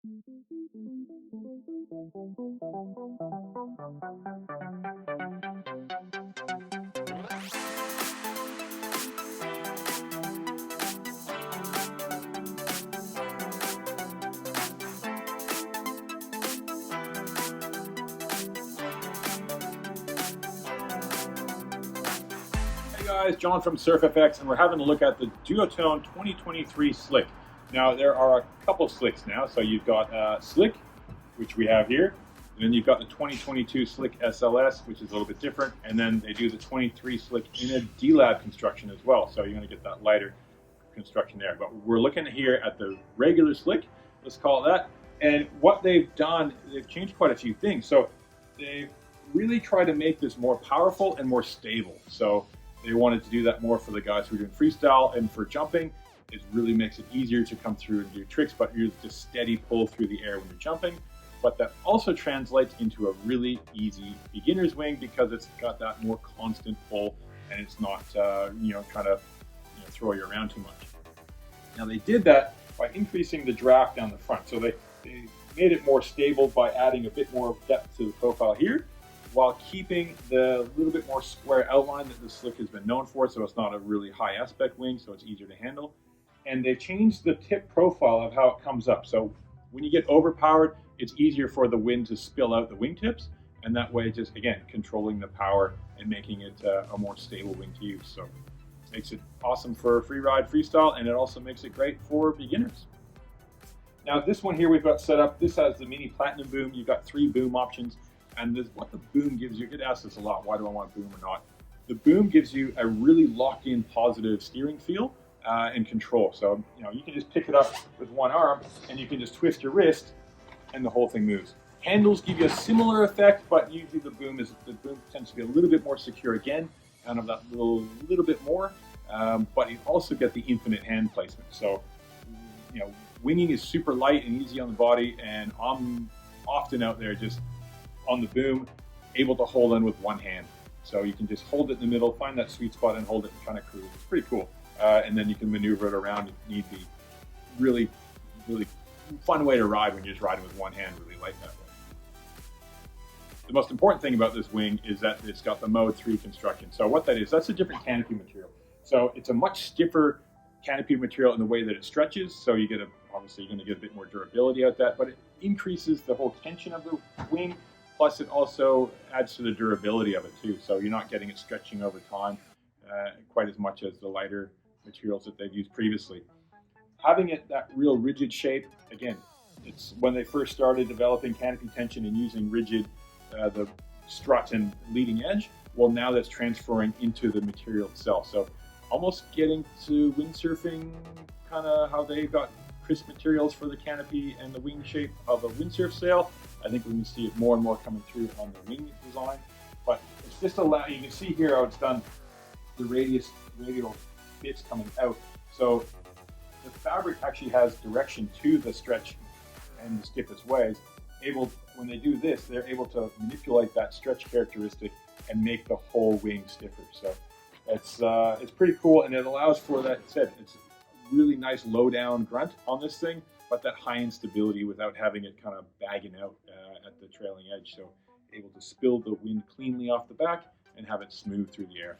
Hey guys, John from SurfFX, and we're having a look at the Duotone 2023 Slick. Now there are a couple slicks now, so you've got Slick, which we have here, and then you've got the 2022 Slick SLS, which is a little bit different, and then they do the 23 Slick in a D-Lab construction as well, so you're going to get that lighter construction there. But we're looking here at the regular Slick, let's call it that, and what they've done, they've changed quite a few things. So they've really tried to make this more powerful and more stable. So they wanted to do that more for the guys who are doing freestyle and for jumping. It really makes it easier to come through and do tricks, but you're just steady pull through the air when you're jumping. But that also translates into a really easy beginner's wing because it's got that more constant pull and it's not trying to throw you around too much. Now they did that by increasing the draft down the front. So they made it more stable by adding a bit more depth to the profile here, while keeping the little bit more square outline that the Slick has been known for, so it's not a really high aspect wing, so it's easier to handle. And they changed the tip profile of how it comes up. So when you get overpowered, it's easier for the wind to spill out the wingtips, and that way just, again, controlling the power and making it a more stable wing to use. So it makes it awesome for free ride freestyle, and it also makes it great for beginners. Now this one here we've got set up, this has the mini platinum boom. You've got 3 boom options. And what the boom gives you, you get asked this a lot, why do I want boom or not? The boom gives you a really locked-in positive steering feel and control. So you can just pick it up with one arm and you can just twist your wrist and the whole thing moves. Handles give you a similar effect, but usually the boom tends to be a little bit more secure again, kind of that little bit more, but you also get the infinite hand placement. So winging is super light and easy on the body, and I'm often out there just on the boom, able to hold in with one hand. So you can just hold it in the middle, find that sweet spot and hold it and kind of cruise. It's pretty cool. And then you can maneuver it around if need be. Really, really fun way to ride when you're just riding with one hand, really like that way. The most important thing about this wing is that it's got the Mode 3 construction. So what that is, that's a different canopy material. So it's a much stiffer canopy material in the way that it stretches. So you get obviously you're going to get a bit more durability out of that, but it increases the whole tension of the wing. Plus, it also adds to the durability of it too. So you're not getting it stretching over time quite as much as the lighter materials that they've used previously. Having it that real rigid shape, again, it's when they first started developing canopy tension and using rigid, the strut and leading edge. Well, now that's transferring into the material itself. So almost getting to windsurfing, kind of how they got crisp materials for the canopy and the wing shape of a windsurf sail. I think we can see it more and more coming through on the wing design, but it's just you can see here how it's done the radial bits coming out. So the fabric actually has direction to the stretch and the skip its ways. When they do this, they're able to manipulate that stretch characteristic and make the whole wing stiffer. So it's pretty cool, and it allows for that. It's a really nice low down grunt on this thing, but that high instability without having it kind of bagging out at the trailing edge. So able to spill the wind cleanly off the back and have it smooth through the air.